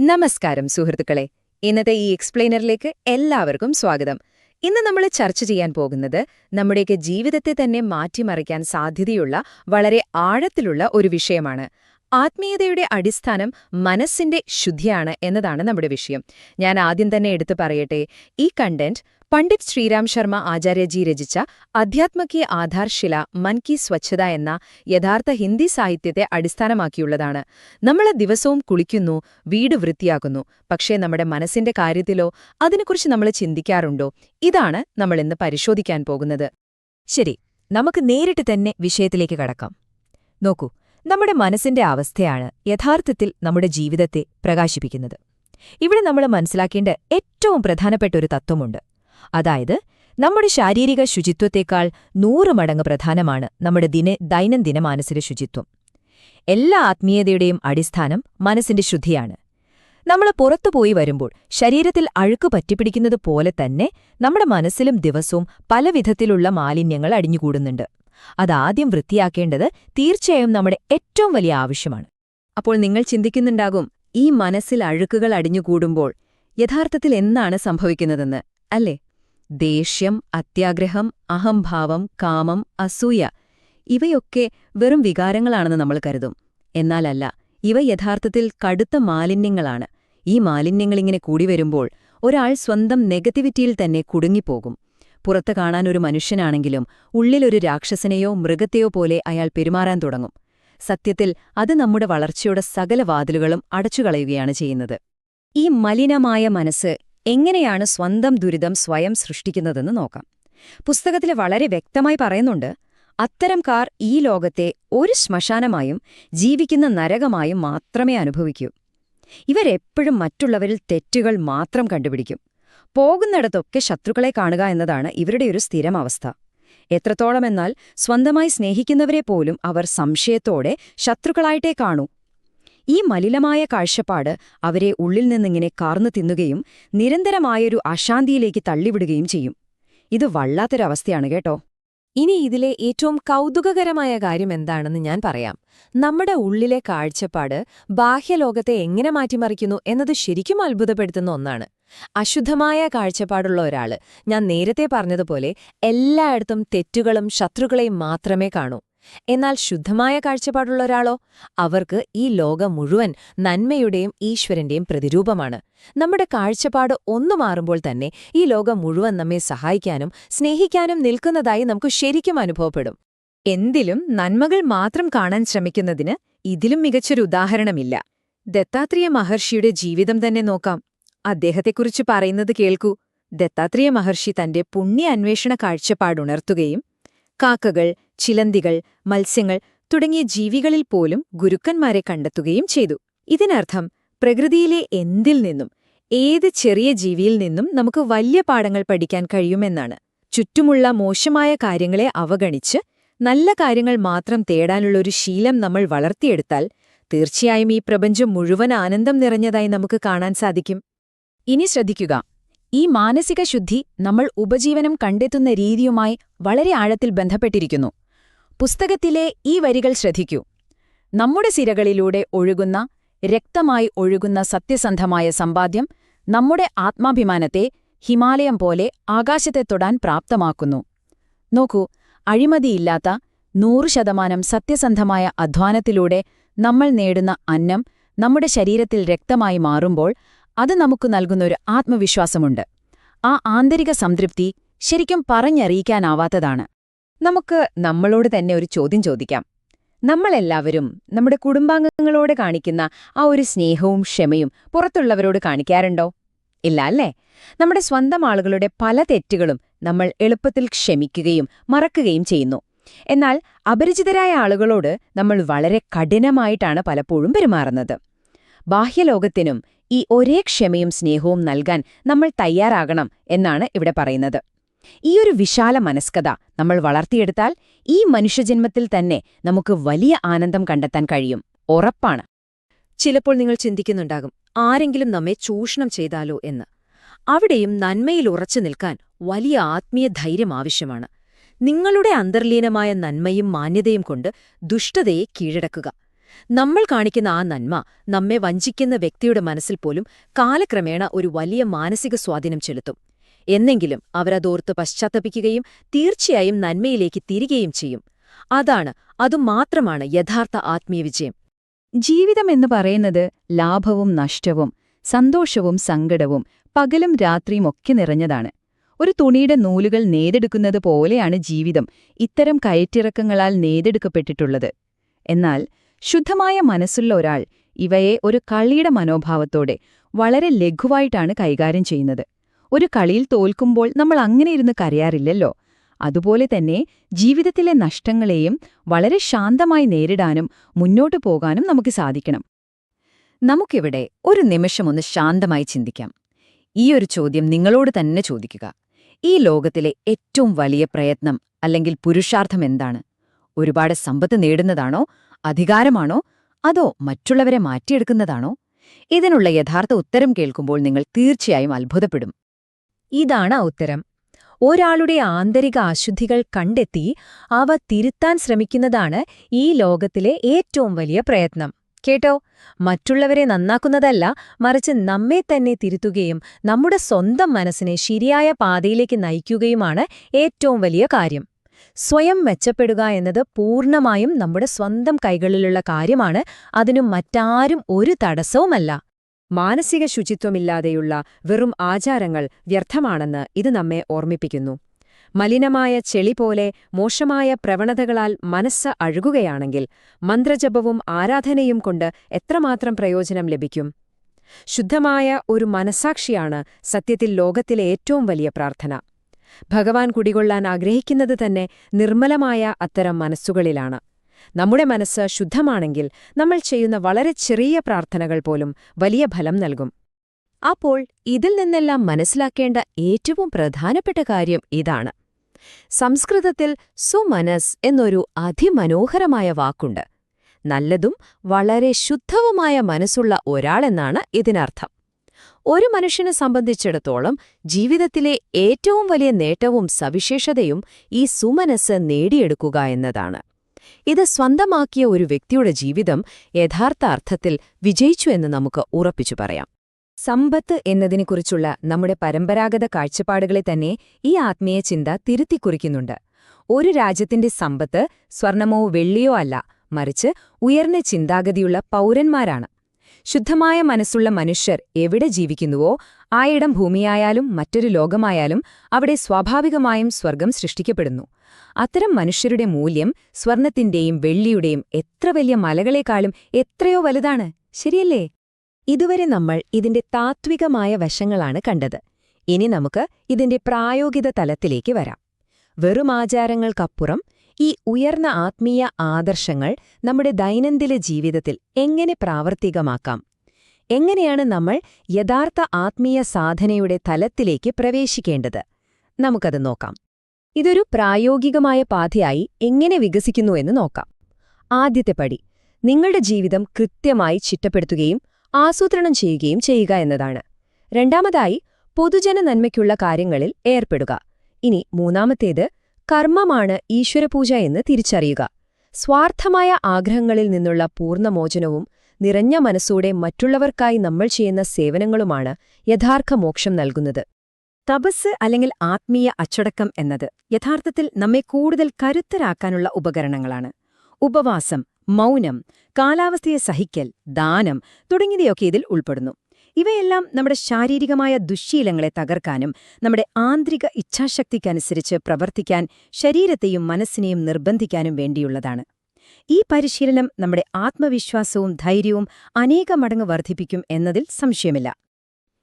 നമസ്കാരം സുഹൃത്തുക്കളെ, ഇന്നത്തെ ഈ എക്സ്പ്ലെയിനറിലേക്ക് എല്ലാവർക്കും സ്വാഗതം. ഇന്ന് നമ്മൾ ചർച്ച ചെയ്യാൻ പോകുന്നത് നമ്മുടെയൊക്കെ ജീവിതത്തെ തന്നെ മാറ്റിമറിക്കാൻ സാധ്യതയുള്ള വളരെ ആഴത്തിലുള്ള ഒരു വിഷയമാണ്. ആത്മീയതയുടെ അടിസ്ഥാനം മനസ്സിന്റെ ശുദ്ധിയാണ് എന്നതാണ് നമ്മുടെ വിഷയം. ഞാൻ ആദ്യം തന്നെ എടുത്തു പറയട്ടെ, ഈ കണ്ടന്റ് പണ്ഡിറ്റ് ശ്രീരാം ശർമ്മ ആചാര്യജി രചിച്ച അധ്യാത്മ കി ആധാർശില മൻ കി സ്വച്ഛത എന്ന യഥാർത്ഥ ഹിന്ദി സാഹിത്യത്തെ അടിസ്ഥാനമാക്കിയുള്ളതാണ്. നമ്മൾ ദിവസവും കുളിക്കുന്നു, വീട് വൃത്തിയാക്കുന്നു, പക്ഷേ നമ്മുടെ മനസ്സിന്റെ കാര്യത്തിലോ അതിനെക്കുറിച്ച് നമ്മൾ ചിന്തിക്കാറുണ്ടോ? ഇതാണ് നമ്മൾ ഇന്ന് പരിശോധിക്കാൻ പോകുന്നത്. ശരി, നമുക്ക് നേരിട്ട് തന്നെ വിഷയത്തിലേക്ക് കടക്കാം. നോക്കൂ, നമ്മുടെ മനസ്സിന്റെ അവസ്ഥയാണ് യഥാർത്ഥത്തിൽ നമ്മുടെ ജീവിതത്തെ പ്രകാശിപ്പിക്കുന്നത്. ഇവിടെ നമ്മൾ മനസ്സിലാക്കേണ്ട ഏറ്റവും പ്രധാനപ്പെട്ട ഒരു തത്വമുണ്ട്. അതായത്, നമ്മുടെ ശാരീരിക ശുചിത്വത്തേക്കാൾ 100 മടങ്ങ് പ്രധാനമാണ് നമ്മുടെ ദൈനംദിന മാനസിക ശുചിത്വം. എല്ലാ ആത്മീയതയുടെയും അടിസ്ഥാനം മനസ്സിന്റെ ശുദ്ധിയാണ്. നമ്മൾ പുറത്തുപോയി വരുമ്പോൾ ശരീരത്തിൽ അഴുക്ക് പറ്റിപ്പിടിക്കുന്നത് പോലെ തന്നെ നമ്മുടെ മനസ്സിലും ദിവസവും പല വിധത്തിലുള്ള മാലിന്യങ്ങൾ അടിഞ്ഞുകൂടുന്നുണ്ട്. അതാദ്യം വൃത്തിയാക്കേണ്ടത് തീർച്ചയായും നമ്മുടെ ഏറ്റവും വലിയ ആവശ്യമാണ്. അപ്പോൾ നിങ്ങൾ ചിന്തിക്കുന്നുണ്ടാകും, ഈ മനസ്സിൽ അഴുക്കുകൾ അടിഞ്ഞുകൂടുമ്പോൾ യഥാർത്ഥത്തിൽ എന്താണ് സംഭവിക്കുന്നതെന്ന്, അല്ലേ? ദേഷ്യം, അത്യാഗ്രഹം, അഹംഭാവം, കാമം, അസൂയ ഇവയൊക്കെ വെറും വികാരങ്ങളാണെന്ന് നമ്മൾ കരുതും. എന്നാലല്ല, ഇവ യഥാർത്ഥത്തിൽ കടുത്ത മാലിന്യങ്ങളാണ്. ഈ മാലിന്യങ്ങളിങ്ങനെ കൂടി വരുമ്പോൾ ഒരാൾ സ്വന്തം നെഗറ്റിവിറ്റിയിൽ തന്നെ കുടുങ്ങിപ്പോകും. പുറത്ത് കാണാൻ ഒരു മനുഷ്യനാണെങ്കിലും ഉള്ളിലൊരു രാക്ഷസനെയോ മൃഗത്തെയോ പോലെ അയാൾ പെരുമാറാൻ തുടങ്ങും. സത്യത്തിൽ അത് നമ്മുടെ വളർച്ചയുടെ സകല വാതിലുകളും അടച്ചുകളയുകയാണ് ചെയ്യുന്നത്. ഈ മലിനമായ മനസ്സ് എങ്ങനെയാണ് സ്വന്തം ദുരിതം സ്വയം സൃഷ്ടിക്കുന്നതെന്ന് നോക്കാം. പുസ്തകത്തിൽ വളരെ വ്യക്തമായി പറയുന്നുണ്ട്, അത്തരംകാർ ഈ ലോകത്തെ ഒരു ശ്മശാനമായും ജീവിക്കുന്ന നരകമായും മാത്രമേ അനുഭവിക്കൂ. ഇവരെപ്പോഴും മറ്റുള്ളവരിൽ തെറ്റുകൾ മാത്രം കണ്ടുപിടിക്കും. പോകുന്നിടത്തൊക്കെ ശത്രുക്കളെ കാണുക എന്നതാണ് ഇവരുടെ ഒരു സ്ഥിരം അവസ്ഥ. എത്രത്തോളമെന്നാൽ സ്വന്തമായി സ്നേഹിക്കുന്നവരെ പോലും അവർ സംശയത്തോടെ ശത്രുക്കളായിട്ടേ കാണൂ. ഈ മലിനമായ കാഴ്ചപ്പാട് അവരെ ഉള്ളിൽ നിന്നിങ്ങനെ കാർന്നു തിന്നുകയും നിരന്തരമായൊരു അശാന്തിയിലേക്ക് തള്ളിവിടുകയും ചെയ്യും. ഇത് വല്ലാത്തൊരവസ്ഥയാണ് കേട്ടോ. ഇനി ഇതിലെ ഏറ്റവും കൗതുകകരമായ കാര്യം എന്താണെന്ന് ഞാൻ പറയാം. നമ്മുടെ ഉള്ളിലെ കാഴ്ചപ്പാട് ബാഹ്യലോകത്തെ എങ്ങനെ മാറ്റിമറിക്കുന്നു എന്നത് ശരിക്കും അത്ഭുതപ്പെടുത്തുന്ന ഒന്നാണ്. അശുദ്ധമായ കാഴ്ചപ്പാടുള്ള ഒരാള്, ഞാൻ നേരത്തെ പറഞ്ഞതുപോലെ, എല്ലായിടത്തും തെറ്റുകളും ശത്രുക്കളെയും മാത്രമേ കാണൂ. എന്നാൽ ശുദ്ധമായ കാഴ്ചപ്പാടുള്ള ഒരാളോ, അവർക്ക് ഈ ലോകം മുഴുവൻ നന്മയുടെയും ഈശ്വരന്റെയും പ്രതിരൂപമാണ്. നമ്മുടെ കാഴ്ചപ്പാട് ഒന്നു മാറുമ്പോൾ തന്നെ ഈ ലോകം മുഴുവൻ നമ്മെ സഹായിക്കാനും സ്നേഹിക്കാനും നിൽക്കുന്നതായി നമുക്ക് ശരിക്കും അനുഭവപ്പെടും. എന്തിലും നന്മകൾ മാത്രം കാണാൻ ശ്രമിക്കുന്നതിന് ഇതിലും മികച്ചൊരു ഉദാഹരണമില്ല. ദത്താത്രേയ മഹർഷിയുടെ ജീവിതം തന്നെ നോക്കാം. അദ്ദേഹത്തെക്കുറിച്ച് പറയുന്നത് കേൾക്കൂ. ദത്താത്രേയ മഹർഷി തന്റെ പുണ്യ അന്വേഷണ കാഴ്ചപ്പാടുണർത്തുകയും കാക്കകൾ, ചിലന്തികൾ, മത്സ്യങ്ങൾ തുടങ്ങിയ ജീവികളിൽ പോലും ഗുരുക്കന്മാരെ കണ്ടെത്തുകയും ചെയ്തു. ഇതിനർത്ഥം പ്രകൃതിയിലെ എന്തിൽ നിന്നും, ഏത് ചെറിയ ജീവിയിൽ നിന്നും നമുക്ക് വലിയ പാഠങ്ങൾ പഠിക്കാൻ കഴിയുമെന്നാണ്. ചുറ്റുമുള്ള മോശമായ കാര്യങ്ങളെ അവഗണിച്ച് നല്ല കാര്യങ്ങൾ മാത്രം തേടാനുള്ളൊരു ശീലം നമ്മൾ വളർത്തിയെടുത്താൽ തീർച്ചയായും ഈ പ്രപഞ്ചം മുഴുവൻ ആനന്ദം നിറഞ്ഞതായി നമുക്ക് കാണാൻ സാധിക്കും. ഇനി ശ്രദ്ധിക്കുക, ഈ മാനസിക ശുദ്ധി നമ്മൾ ഉപജീവനം കണ്ടെത്തുന്ന രീതിയുമായി വളരെ ആഴത്തിൽ ബന്ധപ്പെട്ടിരിക്കുന്നു. പുസ്തകത്തിലെ ഈ വരികൾ ശ്രദ്ധിക്കൂ. നമ്മുടെ സിരകളിലൂടെ ഒഴുകുന്ന, രക്തമായി ഒഴുകുന്ന സത്യസന്ധമായ സമ്പാദ്യം നമ്മുടെ ആത്മാഭിമാനത്തെ ഹിമാലയം പോലെ ആകാശത്തെ തൊടാൻ പ്രാപ്തമാക്കുന്നു. നോക്കൂ, അഴിമതിയില്ലാത്ത 100% സത്യസന്ധമായ അധ്വാനത്തിലൂടെ നമ്മൾ നേടുന്ന അന്നം നമ്മുടെ ശരീരത്തിൽ രക്തമായി മാറുമ്പോൾ അത് നമുക്ക് നൽകുന്നൊരു ആത്മവിശ്വാസമുണ്ട്. ആ ആന്തരിക സംതൃപ്തി ശരിക്കും പറഞ്ഞറിയിക്കാനാവാത്തതാണ്. നമുക്ക് നമ്മളോട് തന്നെ ഒരു ചോദ്യം ചോദിക്കാം. നമ്മളെല്ലാവരും നമ്മുടെ കുടുംബാംഗങ്ങളോട് കാണിക്കുന്ന ആ ഒരു സ്നേഹവും ക്ഷമയും പുറത്തുള്ളവരോട് കാണിക്കാറുണ്ടോ? ഇല്ല അല്ലേ? നമ്മുടെ സ്വന്തം ആളുകളുടെ പല തെറ്റുകളും നമ്മൾ എളുപ്പത്തിൽ ക്ഷമിക്കുകയും മറക്കുകയും ചെയ്യുന്നു. എന്നാൽ അപരിചിതരായ ആളുകളോട് നമ്മൾ വളരെ കഠിനമായിട്ടാണ് പലപ്പോഴും പെരുമാറുന്നത്. ബാഹ്യലോകത്തിനും ഈ ഒരേ ക്ഷമയും സ്നേഹവും നൽകാൻ നമ്മൾ തയ്യാറാകണം എന്നാണ് ഇവിടെ പറയുന്നത്. ഈയൊരു വിശാല മനസ്കത നമ്മൾ വളർത്തിയെടുത്താൽ ഈ മനുഷ്യജന്മത്തിൽ തന്നെ നമുക്ക് വലിയ ആനന്ദം കണ്ടെത്താൻ കഴിയും, ഉറപ്പാണ്. ചിലപ്പോൾ നിങ്ങൾ ചിന്തിക്കുന്നുണ്ടാകും, ആരെങ്കിലും നമ്മെ ചൂഷണം ചെയ്താലോ എന്ന്. അവിടെയും നന്മയിൽ ഉറച്ചു നിൽക്കാൻ വലിയ ആത്മീയ ധൈര്യം ആവശ്യമാണ്. നിങ്ങളുടെ അന്തർലീനമായ നന്മയും മാന്യതയും കൊണ്ട് ദുഷ്ടതയെ കീഴടക്കുക. നമ്മൾ കാണിക്കുന്ന ആ നന്മ നമ്മെ വഞ്ചിക്കുന്ന വ്യക്തിയുടെ മനസ്സിൽ പോലും കാലക്രമേണ ഒരു വലിയ മാനസിക സ്വാധീനം ചെലുത്തും. എന്നെങ്കിലും അവരതോർത്ത് പശ്ചാത്തപിക്കുകയും തീർച്ചയായും നന്മയിലേക്ക് തിരികെയും ചെയ്യും. അതുമാത്രമാണ് യഥാർത്ഥ ആത്മീയ വിജയം. ജീവിതമെന്ന് പറയുന്നത് ലാഭവും നഷ്ടവും, സന്തോഷവും സങ്കടവും, പകലും രാത്രിയും ഒക്കെ നിറഞ്ഞതാണ്. ഒരു തുണിയുടെ നൂലുകൾ നെയ്തെടുക്കുന്നത് പോലെയാണ് ജീവിതം ഇത്തരം കയറ്റിറക്കങ്ങളാൽ നെയ്തെടുക്കപ്പെട്ടിട്ടുള്ളത്. എന്നാൽ ശുദ്ധമായ മനസ്സുള്ള ഒരാൾ ഇവയെ ഒരു കളിയുടെ മനോഭാവത്തോടെ വളരെ ലഘുവായിട്ടാണ് കൈകാര്യം ചെയ്യുന്നത്. ഒരു കളിയിൽ തോൽക്കുമ്പോൾ നമ്മൾ അങ്ങനെ ഇരുന്ന് കരയാറില്ലല്ലോ. അതുപോലെ തന്നെ ജീവിതത്തിലെ നഷ്ടങ്ങളെയും വളരെ ശാന്തമായി നേരിടാനും മുന്നോട്ടു പോകാനും നമുക്ക് സാധിക്കണം. നമുക്കിവിടെ ഒരു നിമിഷമൊന്ന് ശാന്തമായി ചിന്തിക്കാം. ഈയൊരു ചോദ്യം നിങ്ങളോട് തന്നെ ചോദിക്കുക. ഈ ലോകത്തിലെ ഏറ്റവും വലിയ പ്രയത്നം അല്ലെങ്കിൽ പുരുഷാർത്ഥം എന്താണ്? ഒരുപാട് സമ്പത്ത് നേടുന്നതാണോ, അധികാരമാണോ, അതോ മറ്റുള്ളവരെ മാറ്റിയെടുക്കുന്നതാണോ? ഇതിനുള്ള യഥാർത്ഥ ഉത്തരം കേൾക്കുമ്പോൾ നിങ്ങൾ തീർച്ചയായും അത്ഭുതപ്പെടും. ഇതാണ് ആ ഉത്തരം. ഒരാളുടെ ആന്തരിക അശുദ്ധികൾ കണ്ടെത്തി അവ തിരുത്താൻ ശ്രമിക്കുന്നതാണ് ഈ ലോകത്തിലെ ഏറ്റവും വലിയ പ്രയത്നം. കേട്ടോ, മറ്റുള്ളവരെ നന്നാക്കുന്നതല്ല, മറിച്ച് നമ്മെ തന്നെ തിരുത്തുകയും നമ്മുടെ സ്വന്തം മനസ്സിനെ ശരിയായ പാതയിലേക്ക് നയിക്കുകയുമാണ് ഏറ്റവും വലിയ കാര്യം. സ്വയം മെച്ചപ്പെടുക എന്നത് പൂർണ്ണമായും നമ്മുടെ സ്വന്തം കൈകളിലുള്ള കാര്യമാണ്. അതിനും മറ്റാരും ഒരു തടസ്സവുമല്ല. മാനസിക ശുചിത്വമില്ലാതെയുള്ള വെറും ആചാരങ്ങൾ വ്യർത്ഥമാണെന്ന് ഇത് നമ്മെ ഓർമ്മിപ്പിക്കുന്നു. മലിനമായ ചെളി പോലെ മോശമായ പ്രവണതകളാൽ മനസ്സ് അഴുകുകയാണെങ്കിൽ മന്ത്രജപവും ആരാധനയും കൊണ്ട് എത്രമാത്രം പ്രയോജനം ലഭിക്കും? ശുദ്ധമായ ഒരു മനസ്സാക്ഷിയാണ് സത്യത്തിൽ ലോകത്തിലെ ഏറ്റവും വലിയ പ്രാർത്ഥന. ഭഗവാൻ കുടികൊള്ളാൻ ആഗ്രഹിക്കുന്നത് തന്നെ നിർമ്മലമായ അത്തരം മനസ്സുകളിലാണ്. നമ്മുടെ മനസ്സ് ശുദ്ധമാണെങ്കിൽ നമ്മൾ ചെയ്യുന്ന വളരെ ചെറിയ പ്രാർത്ഥനകൾ പോലും വലിയ ഫലം നൽകും. അപ്പോൾ ഇതിൽ നിന്നെല്ലാം മനസ്സിലാക്കേണ്ട ഏറ്റവും പ്രധാനപ്പെട്ട കാര്യം ഇതാണ്. സംസ്കൃതത്തിൽ സുമനസ് എന്നൊരു അതിമനോഹരമായ വാക്കുണ്ട്. നല്ലതും വളരെ ശുദ്ധവുമായ മനസ്സുള്ള ഒരാളെന്നാണ് ഇതിനർത്ഥം. ഒരു മനുഷ്യനെ സംബന്ധിച്ചിടത്തോളം ജീവിതത്തിലെ ഏറ്റവും വലിയ നേട്ടവും സവിശേഷതയും ഈ സുമനസ് നേടിയെടുക്കുക എന്നതാണ്. ഇത് സ്വന്തമാക്കിയ ഒരു വ്യക്തിയുടെ ജീവിതം യഥാർത്ഥ അർത്ഥത്തിൽ വിജയിച്ചു എന്ന് നമുക്ക് ഉറപ്പിച്ചു പറയാം. സമ്പത്ത് എന്നതിനെക്കുറിച്ചുള്ള നമ്മുടെ പരമ്പരാഗത കാഴ്ചപ്പാടുകളെ തന്നെ ഈ ആത്മീയ ചിന്ത തിരുത്തിക്കുറിക്കുന്നുണ്ട്. ഒരു രാജ്യത്തിന്റെ സമ്പത്ത് സ്വർണമോ വെള്ളിയോ അല്ല, മറിച്ച് ഉയർന്ന ചിന്താഗതിയുള്ള പൗരന്മാരാണ്. ശുദ്ധമായ മനസ്സുള്ള മനുഷ്യർ എവിടെ ജീവിക്കുന്നുവോ ആയിടം ഭൂമിയായാലും മറ്റൊരു ലോകമായാലും അവിടെ സ്വാഭാവികമായും സ്വർഗം സൃഷ്ടിക്കപ്പെടുന്നു. അത്തരം മനുഷ്യരുടെ മൂല്യം സ്വർണത്തിന്റെയും വെള്ളിയുടെയും എത്ര വലിയ മലകളെക്കാളും എത്രയോ വലുതാണ്, ശരിയല്ലേ? ഇതുവരെ നമ്മൾ ഇതിന്റെ താത്വികമായ വശങ്ങളാണ് കണ്ടത്. ഇനി നമുക്ക് ഇതിന്റെ പ്രായോഗിക തലത്തിലേക്ക് വരാം. വെറും ആചാരങ്ങൾക്കപ്പുറം ഈ ഉയർന്ന ആത്മീയ ആദർശങ്ങൾ നമ്മുടെ ദൈനംദിന ജീവിതത്തിൽ എങ്ങനെ പ്രാവർത്തികമാക്കാം? എങ്ങനെയാണ് നമ്മൾ യഥാർത്ഥ ആത്മീയ സാധനയുടെ തലത്തിലേക്ക് പ്രവേശിക്കേണ്ടത്? നമുക്കത് നോക്കാം. ഇതൊരു പ്രായോഗികമായ പാതയായി എങ്ങനെ വികസിക്കുന്നു എന്ന് നോക്കാം. ആദ്യത്തെ പടി, നിങ്ങളുടെ ജീവിതം കൃത്യമായി ചിട്ടപ്പെടുത്തുകയും ആസൂത്രണം ചെയ്യുകയും ചെയ്യുക എന്നതാണ്. രണ്ടാമതായി, പൊതുജന നന്മയ്ക്കുള്ള കാര്യങ്ങളിൽ ഏർപ്പെടുക. ഇനി മൂന്നാമത്തേത്, കർമ്മമാണ് ഈശ്വരപൂജ എന്ന് തിരിച്ചറിയുക. സ്വാർത്ഥമായ ആഗ്രഹങ്ങളിൽ നിന്നുള്ള പൂർണ്ണമോചനവും നിറഞ്ഞ മനസ്സോടെ മറ്റുള്ളവർക്കായി നമ്മൾ ചെയ്യുന്ന സേവനങ്ങളുമാണ് യഥാർത്ഥ മോക്ഷം നൽകുന്നത്. തപസ് അല്ലെങ്കിൽ ആത്മീയ അച്ചടക്കം എന്നത് യഥാർത്ഥത്തിൽ നമ്മെ കൂടുതൽ കരുത്തരാക്കാനുള്ള ഉപകരണങ്ങളാണ്. ഉപവാസം, മൗനം, കാലാവസ്ഥയെ സഹിക്കൽ, ദാനം തുടങ്ങിയവയൊക്കെ ഇതിൽ ഉൾപ്പെടുന്നു. ഇവയെല്ലാം നമ്മുടെ ശാരീരികമായ ദുശ്ശീലങ്ങളെ തകർക്കാനും നമ്മുടെ ആന്തരിക ഇച്ഛാശക്തിക്കനുസരിച്ച് പ്രവർത്തിക്കാൻ ശരീരത്തെയും മനസ്സിനെയും നിർബന്ധിക്കാനും വേണ്ടിയുള്ളതാണ്. ഈ പരിശീലനം നമ്മുടെ ആത്മവിശ്വാസവും ധൈര്യവും അനേക മടങ്ങ് വർദ്ധിപ്പിക്കും എന്നതിൽ സംശയമില്ല.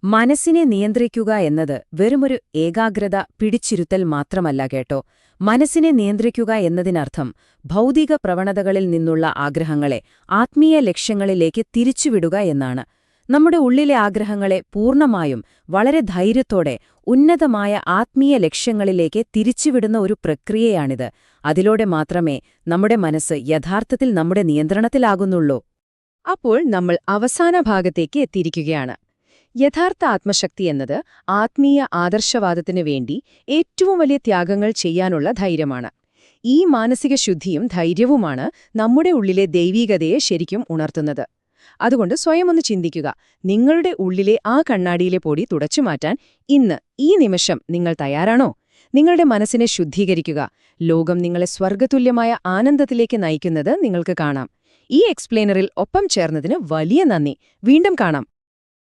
മനസ്സിനെ നിയന്ത്രിക്കുക എന്നത് വെറുമൊരു ഏകാഗ്രത, പിടിച്ചിരുത്തൽ മാത്രമല്ല കേട്ടോ. മനസ്സിനെ നിയന്ത്രിക്കുക എന്നതിനർത്ഥം ഭൗതിക പ്രവണതകളിൽ നിന്നുള്ള ആഗ്രഹങ്ങളെ ആത്മീയ ലക്ഷ്യങ്ങളിലേക്ക് തിരിച്ചുവിടുക എന്നാണ്. നമ്മുടെ ഉള്ളിലെ ആഗ്രഹങ്ങളെ പൂർണ്ണമായും വളരെ ധൈര്യത്തോടെ ഉന്നതമായ ആത്മീയ ലക്ഷ്യങ്ങളിലേക്ക് തിരിച്ചുവിടുന്ന ഒരു പ്രക്രിയയാണിത്. അതിലൂടെ മാത്രമേ നമ്മുടെ മനസ്സ് യഥാർത്ഥത്തിൽ നമ്മുടെ നിയന്ത്രണത്തിലാകുന്നുള്ളൂ. അപ്പോൾ നമ്മൾ അവസാന ഭാഗത്തേക്ക് എത്തിയിരിക്കുകയാണ്. യഥാർത്ഥ ആത്മശക്തി എന്നത് ആത്മീയ ആദർശവാദത്തിനു വേണ്ടി ഏറ്റവും വലിയ ത്യാഗങ്ങൾ ചെയ്യാനുള്ള ധൈര്യമാണ്. ഈ മാനസിക ശുദ്ധിയും ധൈര്യവുമാണ് നമ്മുടെ ഉള്ളിലെ ദൈവീകതയെ ശരിക്കും ഉണർത്തുന്നത്. അതുകൊണ്ട് സ്വയം ഒന്ന് ചിന്തിക്കുക, നിങ്ങളുടെ ഉള്ളിലെ ആ കണ്ണാടിയിലെ പൊടി തുടച്ചുമാറ്റാൻ ഇന്ന് ഈ നിമിഷം നിങ്ങൾ തയ്യാറാണോ? നിങ്ങളുടെ മനസ്സിനെ ശുദ്ധീകരിക്കുക. ലോകം നിങ്ങളെ സ്വർഗ്ഗതുല്യമായ ആനന്ദത്തിലേക്ക് നയിക്കുന്നത് നിങ്ങൾക്ക് കാണാം. ഈ എക്സ്പ്ലെയിനറിൽ ഒപ്പം ചേർന്നതിന് വലിയ നന്ദി. വീണ്ടും കാണാം.